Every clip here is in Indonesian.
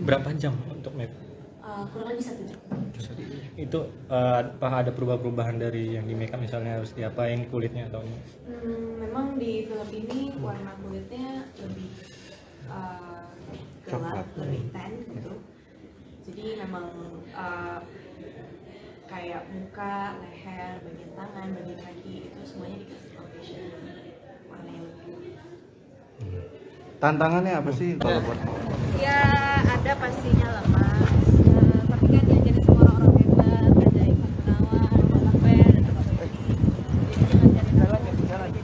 Berapa jam untuk make? Kurang lebih 1 jam. Itu apa ada perubahan-perubahan dari yang di make up, misalnya harus diapain kulitnya atau ini? Memang di film ini warna kulitnya lebih gelap, lebih tan gitu. Jadi memang kayak muka, leher, bagian tangan, bagian kaki itu semuanya dikasih foundation warna yang lebih. Tantangannya apa sih kalau buat Ya ada pastinya lah mas, tapi kan yang jadi semua orang hebat, ada Ivan Gunawan, ada Lakber, ada Pak Budi. Jadi jangan cari jalan.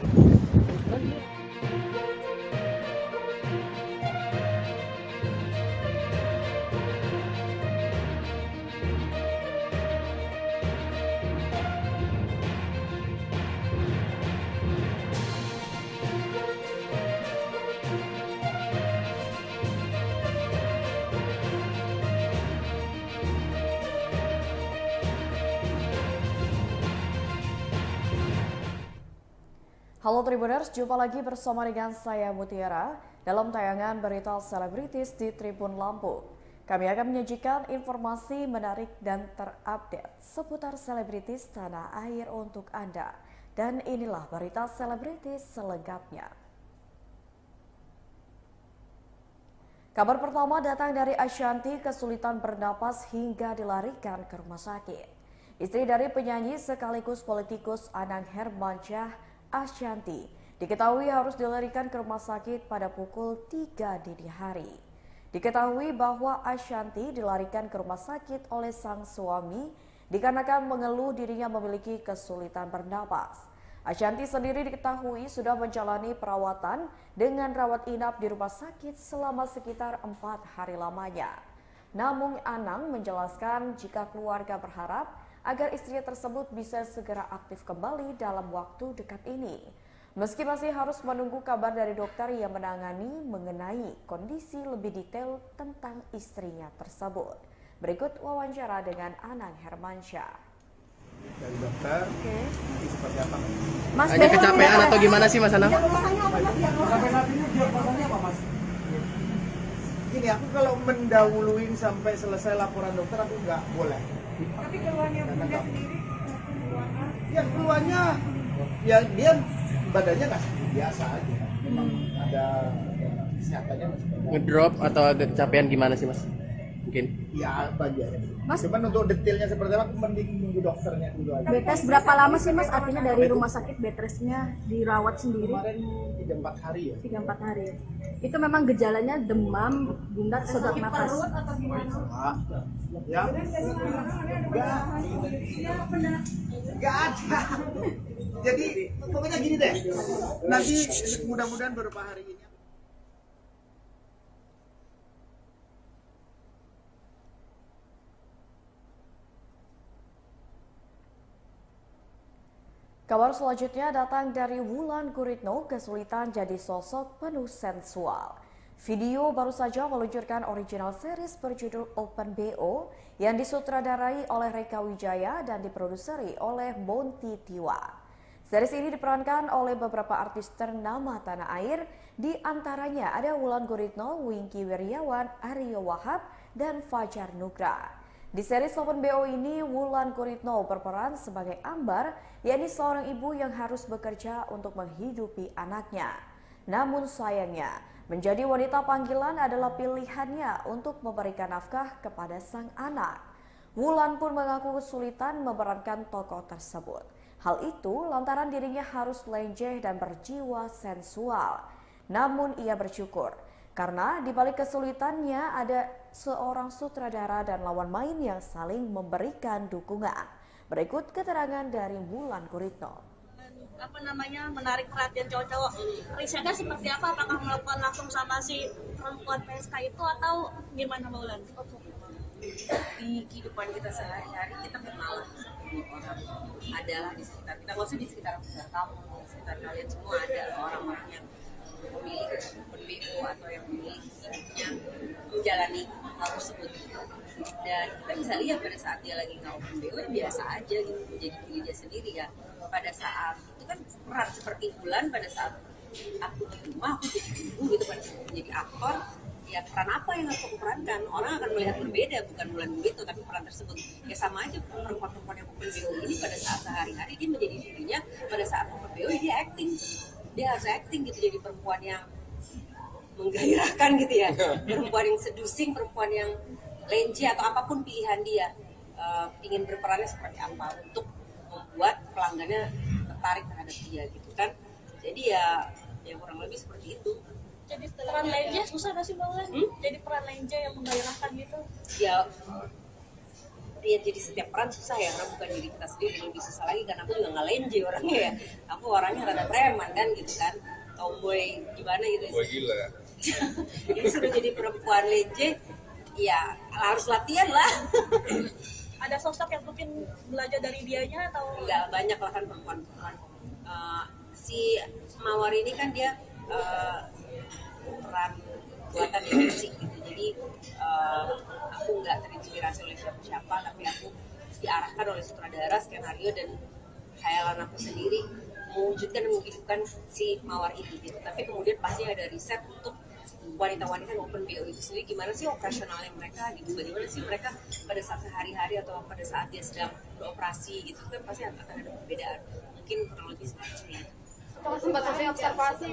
Halo Tribuners, jumpa lagi bersama dengan saya Mutiara dalam tayangan berita selebritis di Tribun Lampung. Kami akan menyajikan informasi menarik dan terupdate seputar selebritis tanah air untuk Anda. Dan inilah berita selebritis selengkapnya. Kabar pertama datang dari Ashanty, kesulitan bernapas hingga dilarikan ke rumah sakit. Istri dari penyanyi sekaligus politikus Anang Hermansyah, Ashanty, diketahui harus dilarikan ke rumah sakit pada pukul 3 dini hari. Diketahui bahwa Ashanty dilarikan ke rumah sakit oleh sang suami dikarenakan mengeluh dirinya memiliki kesulitan bernapas. Ashanty sendiri diketahui sudah menjalani perawatan dengan rawat inap di rumah sakit selama sekitar 4 hari lamanya. Namun Anang menjelaskan jika keluarga berharap agar istrinya tersebut bisa segera aktif kembali dalam waktu dekat ini. Meski masih harus menunggu kabar dari dokter yang menangani mengenai kondisi lebih detail tentang istrinya tersebut. Berikut wawancara dengan Anang Hermansyah. Dari dokter, nanti seperti apa? Mas, hanya kecapean atau gimana sih Mas Anang? Sampai saat ini diagnosanya apa Mas? Gini, aku kalau mendahuluin sampai selesai laporan dokter aku nggak boleh. Tapi keluarnya Bunda sendiri, Ya keluarnya, ya dia badannya nggak seperti biasa aja. Memang ada kesehatannya masih bagus. Ngedrop atau agak kecapean gimana sih Mas? Mungkin. Ya bagian. Mas? Cuman untuk detailnya seperti apa, aku mending nunggu dokternya dulu aja. betes berapa lama sih Mas? Artinya dari rumah sakit bedrestnya dirawat sendiri Kemarin 3-4 hari ya. 3-4 hari. Itu memang gejalanya demam, Bunda sesak napas. Ya, enggak ada. Jadi pokoknya gini deh. Nanti mudah-mudahan beberapa hari ini. Kabar selanjutnya datang dari Wulan Guritno, kesulitan jadi sosok penuh sensual. Video baru saja meluncurkan original series berjudul Open BO yang disutradarai oleh Reka Wijaya dan diproduseri oleh Monty Tiwa. Series ini diperankan oleh beberapa artis ternama tanah air, di antaranya ada Wulan Guritno, Wingky Wiryawan, Aryo Wahab, dan Fajar Nugra. Di series Open BO ini, Wulan Guritno berperan sebagai Ambar, yakni seorang ibu yang harus bekerja untuk menghidupi anaknya. Namun sayangnya, menjadi wanita panggilan adalah pilihannya untuk memberikan nafkah kepada sang anak. Wulan pun mengaku kesulitan memerankan tokoh tersebut. Hal itu lantaran dirinya harus lenjeh dan berjiwa sensual. Namun ia bersyukur karena di balik kesulitannya ada seorang sutradara dan lawan main yang saling memberikan dukungan. Berikut keterangan dari Wulan Guritno. Menarik perhatian cowok-cowok. Risetnya seperti apa? Apakah melakukan langsung sama si perempuan PSK itu atau gimana Mbak Wulan? Di kehidupan kita sehari-hari kita kenalan orang adalah di sekitar kita, maksudnya di sekitar kamu, di sekitar kalian semua ada orang-orang yang memilih open BO atau yang memilih hidupnya menjalani hal tersebut dan kita bisa lihat pada saat dia lagi nggak open BO ya biasa aja gitu, menjadi diri dia sendiri ya. Pada saat itu kan peran seperti Wulan pada saat aku di rumah aku jadi ibu gitu, pada saat menjadi aktor ya peran apa yang harus aku perankan? Orang akan melihat berbeda, bukan bulan begitu, tapi peran tersebut. Ya sama aja perempuan-perempuan yang open BO ini pada saat sehari-hari dia menjadi dirinya, pada saat open BO dia acting. Dia harus acting gitu, jadi perempuan yang menggairahkan gitu ya, perempuan yang seducing, perempuan yang lenje atau apapun pilihan dia, ingin berperannya seperti apa untuk membuat pelanggannya tertarik terhadap dia gitu kan. Jadi ya kurang lebih seperti itu. Jadi peran lenje susah gak sih Mbak Ulan? Jadi peran lenje yang menggairahkan gitu? Ya jadi setiap peran susah ya, karena bukan diri kita sendiri. Lebih susah lagi karena aku juga nggak lenje orangnya ya, aku orangnya rada preman kan gitu kan, tomboy gimana gitu. Boy gila. Jadi sudah jadi perempuan lenje, ya harus latihan lah. Ada sosok yang mungkin belajar dari dianya atau? Nggak banyak lah kan perempuan-perempuan. Si Mawar ini kan dia peran buatan musik gitu, jadi aku nggak terinspirasi oleh siapa-siapa, tapi aku diarahkan oleh sutradara, skenario, dan khayalan aku sendiri mewujudkan dan menghidupkan si Mawar ini gitu. Tapi kemudian pasti ada riset untuk wanita-wanita yang open BO itu sendiri, gimana sih operasionalnya mereka gitu, bagaimana sih mereka pada saat sehari-hari atau pada saat dia sedang beroperasi gitu kan, pasti akan ada perbedaan, mungkin kurang lebih seperti itu. Kalau sempat saya observasi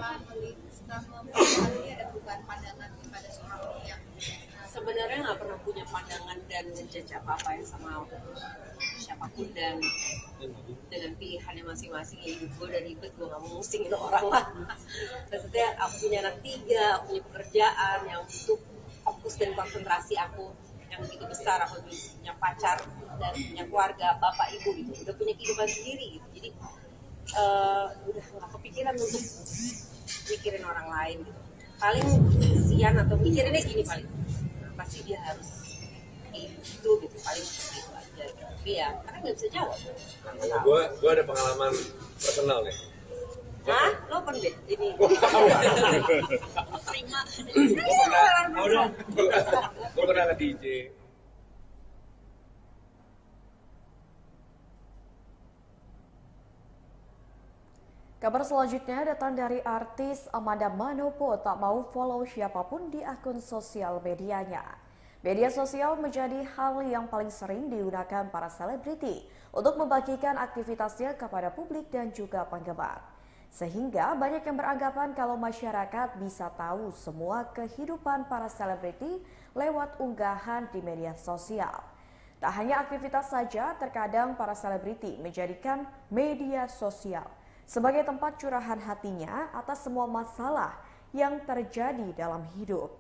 ada perubahan pandangan kepada seorang yang sebenarnya nggak pernah punya pandangan dan menjudge apa-apa yang sama siapapun, dan dengan pilihannya masing-masing ya hidup gue dan ribet, gue nggak mau musingin orang lah. Maksudnya aku punya anak 3, aku punya pekerjaan yang butuh fokus dan konsentrasi aku yang begitu besar, aku punya pacar dan punya keluarga, bapak ibu gitu, udah punya kehidupan sendiri gitu. Jadi udah nggak kepikiran untuk mikirin orang lain gitu. Paling kesian atau mikirinnya gini, paling pasti dia harus itu gitu, paling seperti itu aja gitu. Tapi ya karena nggak bisa jawab. Gue ada pengalaman personal nih. Hah? Lo open deh ini. Terima. Gue pernah ke DJ. Kabar selanjutnya datang dari artis Amanda Manopo tak mau follow siapapun di akun sosial medianya. Media sosial menjadi hal yang paling sering digunakan para selebriti untuk membagikan aktivitasnya kepada publik dan juga penggemar. Sehingga banyak yang beranggapan kalau masyarakat bisa tahu semua kehidupan para selebriti lewat unggahan di media sosial. Tak hanya aktivitas saja, terkadang para selebriti menjadikan media sosial sebagai tempat curahan hatinya atas semua masalah yang terjadi dalam hidup.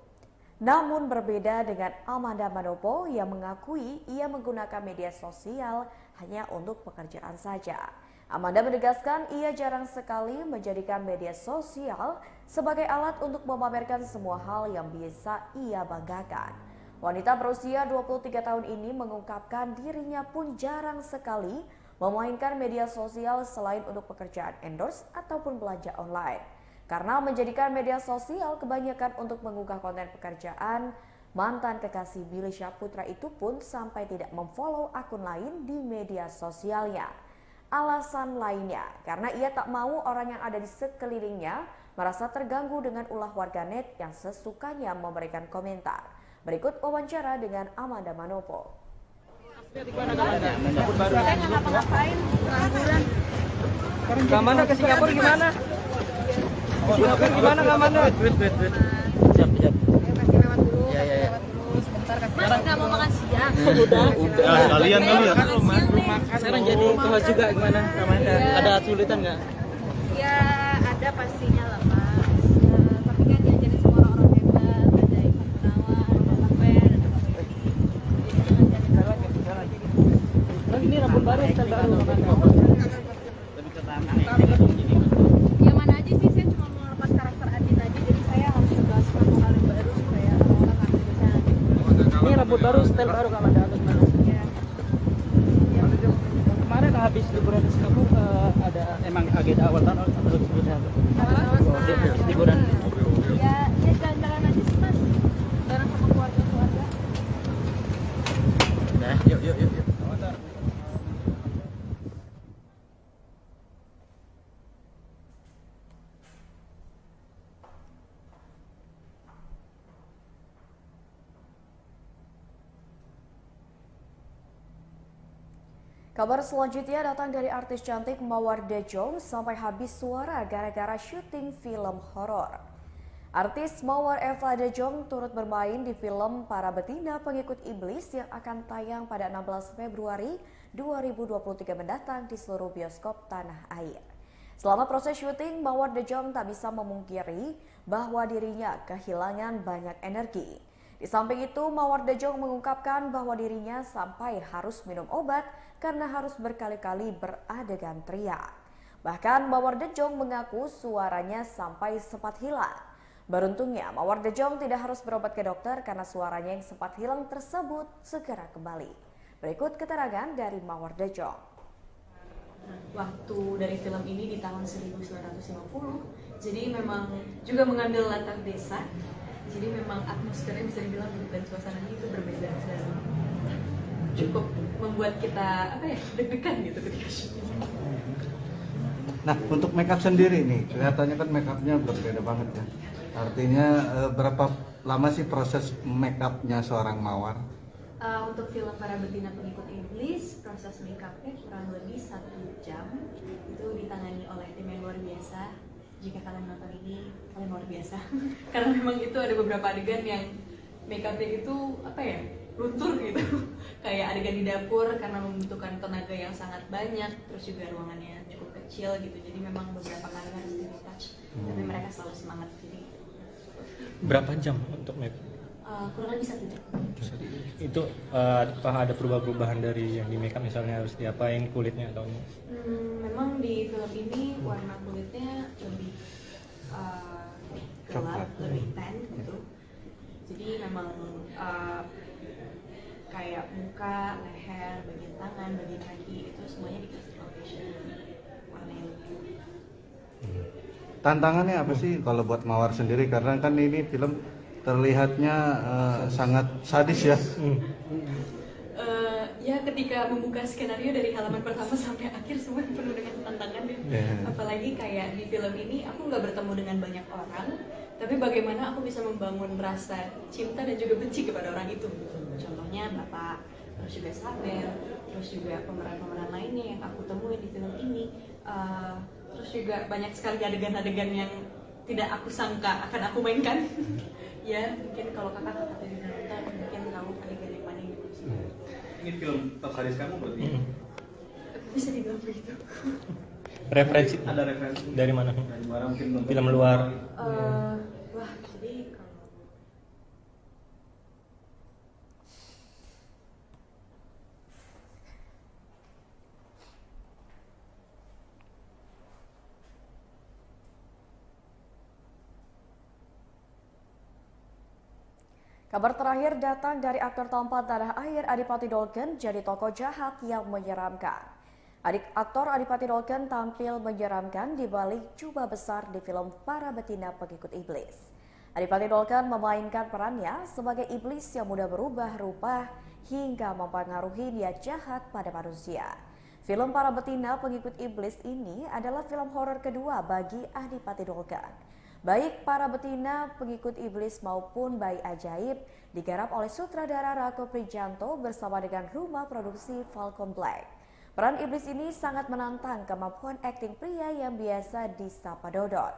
Namun berbeda dengan Amanda Manopo yang mengakui ia menggunakan media sosial hanya untuk pekerjaan saja. Amanda menegaskan ia jarang sekali menjadikan media sosial sebagai alat untuk memamerkan semua hal yang bisa ia banggakan. Wanita berusia 23 tahun ini mengungkapkan dirinya pun jarang sekali memainkan media sosial selain untuk pekerjaan endorse ataupun belanja online. Karena menjadikan media sosial kebanyakan untuk mengunggah konten pekerjaan, mantan kekasih Billy Syahputra itu pun sampai tidak memfollow akun lain di media sosialnya. Alasan lainnya, karena ia tak mau orang yang ada di sekelilingnya merasa terganggu dengan ulah warganet yang sesukanya memberikan komentar. Berikut wawancara dengan Amanda Manopo. saya nggak ngapa-ngapain, pengangguran. Kamanda ke Singapura gimana? Singapura gimana Kamanda? Siap. Kasih lewat dulu, lewat dulu sebentar. Mas nggak mau makan siang? Udah sekalian dulu ya. Sekarang jadi tuh juga gimana Kamanda? Ada kesulitan nggak? Ya ada pastinya lah Mas. Tapi kan diajarin sama orang-orang hebat, ada Ivan Gunawan, Bapak Ben, ada Bapak Ini rambut baru, style baru. yang mana aja sih, saya cuma mau lepas karakter Adin aja, jadi saya harus coba sesuatu hal yang baru supaya orang-orang nggak bisa. Ini rambut baru, style baru Kamanda. Ya. Kemarin habis liburan di Singapura ada emang agenda awal tahun atau liburan? Liburan. Ya jalan-jalan aja sih Mas, bareng sama keluarga-keluarga. Nah, yuk. Kabar selanjutnya datang dari artis cantik Mawar De Jong sampai habis suara gara-gara syuting film horor. Artis Mawar Eva De Jong turut bermain di film Para Betina Pengikut Iblis yang akan tayang pada 16 Februari 2023 mendatang di seluruh bioskop tanah air. Selama proses syuting, Mawar De Jong tak bisa memungkiri bahwa dirinya kehilangan banyak energi. Di samping itu, Mawar De Jong mengungkapkan bahwa dirinya sampai harus minum obat karena harus berkali-kali beradegan teriak. Bahkan Mawar De Jong mengaku suaranya sampai sempat hilang. Beruntungnya, Mawar De Jong tidak harus berobat ke dokter karena suaranya yang sempat hilang tersebut segera kembali. Berikut keterangan dari Mawar De Jong. Waktu dari film ini di tahun 1950, jadi memang juga mengambil latar desa. Jadi memang atmosfernya bisa dibilang dan suasananya itu berbeda dan cukup membuat kita deg-degan gitu ketika syuting. Nah, untuk makeup sendiri nih, kelihatannya kan makeupnya berbeda banget ya. Artinya berapa lama sih proses makeupnya seorang Mawar? Untuk film Para Betina Pengikut Iblis, proses makeupnya kurang lebih 1 jam. Itu ditangani oleh tim yang luar biasa. Jika kalian nonton ini, kalian luar biasa. Karena memang itu ada beberapa adegan yang makeupnya itu luntur gitu. Kayak adegan di dapur karena membutuhkan tenaga yang sangat banyak, terus juga ruangannya cukup kecil gitu. Jadi memang beberapa kali harus di retouch. Tapi mereka selalu semangat. Jadi Berapa jam untuk make? Kurang lebih 1 jam. Itu apa ada perubahan-perubahan dari yang di makeup, misalnya harus diapain kulitnya atau? Memang di film ini warna kulitnya lebih gelap, lebih tan gitu. Jadi memang kayak muka, leher, bagian tangan, bagian kaki itu semuanya dikasih foundation warna yang lebih. Tantangannya apa sih kalau buat Mawar sendiri? Karena kan ini film terlihatnya sangat sadis ya. Ya ketika membuka skenario dari halaman pertama sampai akhir semua penuh dengan tantangan ya. Apalagi kayak di film ini aku nggak bertemu dengan banyak orang, tapi bagaimana aku bisa membangun rasa cinta dan juga benci kepada orang itu. Contohnya Bapak, terus juga Saber, terus juga pemeran-pemeran lainnya yang aku temuin di film ini. Terus juga banyak sekali adegan-adegan yang tidak aku sangka akan aku mainkan. Ya mungkin kalau kakak tadi nonton mungkin tahu adegan yang mana gitu. Ini film favorit kamu berarti? Bisa dibilang begitu. Referensi? Ada referensi dari mana? Dari luar mungkin nonton Film luar. Wah, jadi kalau Kabar terakhir datang dari aktor tampan tanah air Adipati Dolken jadi tokoh jahat yang menyeramkan. Aktor Adipati Dolken tampil menyeramkan di balik jubah besar di film Para Betina Pengikut Iblis. Adipati Dolken memainkan perannya sebagai iblis yang mudah berubah rupa hingga mempengaruhi niat jahat pada manusia. Film Para Betina Pengikut Iblis ini adalah film horor kedua bagi Adipati Dolken. Baik Para Betina Pengikut Iblis maupun Bayi Ajaib digarap oleh sutradara Rako Prijanto bersama dengan rumah produksi Falcon Black. Peran iblis ini sangat menantang kemampuan akting pria yang biasa disapa Dodot.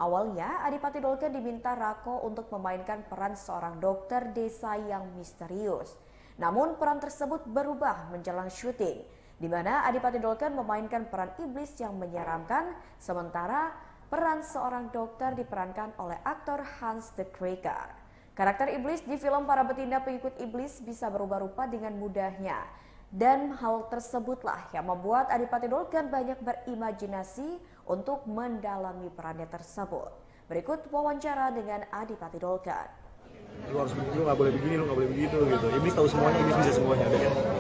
Awalnya Adipati Dolken diminta Rako untuk memainkan peran seorang dokter desa yang misterius. Namun peran tersebut berubah menjelang syuting, di mana Adipati Dolken memainkan peran iblis yang menyeramkan, sementara peran seorang dokter diperankan oleh aktor Hans de Kruger. Karakter iblis di film Para Betina Pengikut Iblis bisa berubah rupa dengan mudahnya. Dan hal tersebutlah yang membuat Adipati Dolken banyak berimajinasi untuk mendalami perannya tersebut. Berikut wawancara dengan Adipati Dolken. Lu harus lu nggak boleh begini, lu nggak boleh begitu gitu. Iblis tahu semuanya, iblis bisa semuanya.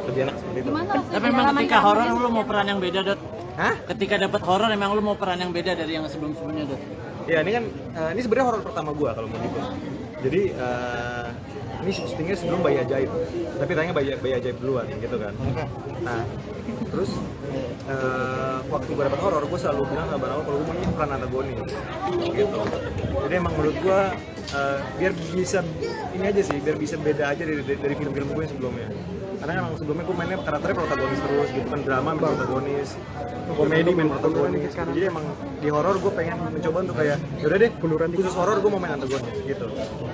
Lebih enak seperti itu. Tapi memang ketika horor lu mau peran yang beda, Dot? Hah? Ketika dapat horor memang lu mau peran yang beda dari yang sebelum-sebelumnya, Dot? Ya ini kan ini sebenarnya horor pertama gua kalau mau gitu. Jadi ini syutingnya sebelum Bayi Ajaib, tapi tanya Bayi Ajaib duluan gitu kan. Nah terus waktu gue dapet horor, gue selalu bilang sama Bang Awal kalau gue mau ini peran antagoni gitu. Jadi emang menurut gue biar bisa ini aja sih, biar bisa beda aja dari film-film gue yang sebelumnya. karena emang sebelumnya gue mainnya karakternya protagonis terus gitu kan, drama main protagonis, komedi main protagonis, jadi emang di horor gue pengen mencoba untuk kayak yaudah deh khusus horor gue mau main antagonis gitu.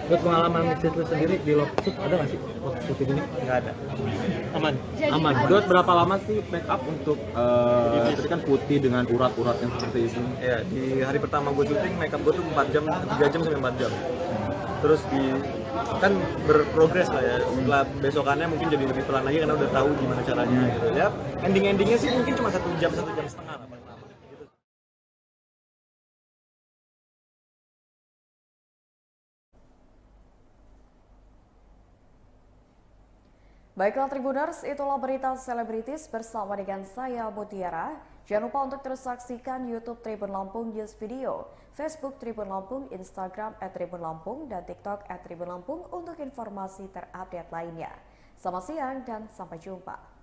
Buat pengalaman mixed lu sendiri di Love ada nggak sih waktu syuting ini? Nggak ada. Aman. Aman. Buat berapa lama sih make up untuk tadi kan putih dengan urat-urat yang seperti itu? Ya, di hari pertama gue syuting make up gue tuh 4 jam, 3 jam sampai 4 jam. Terus kan berprogres lah ya. Setelah besokannya mungkin jadi lebih pelan lagi karena udah tahu gimana caranya gitu. Ya, endingnya sih mungkin cuma 1 jam, 1 jam setengah lah paling lama gitu. Baiklah Tribuners, itulah berita selebritis bersama dengan saya Mutiara. Jangan lupa untuk terus saksikan YouTube Tribun Lampung News Video, Facebook Tribun Lampung, Instagram @Tribun Lampung, dan TikTok @Tribun Lampung untuk informasi terupdate lainnya. Selamat siang dan sampai jumpa.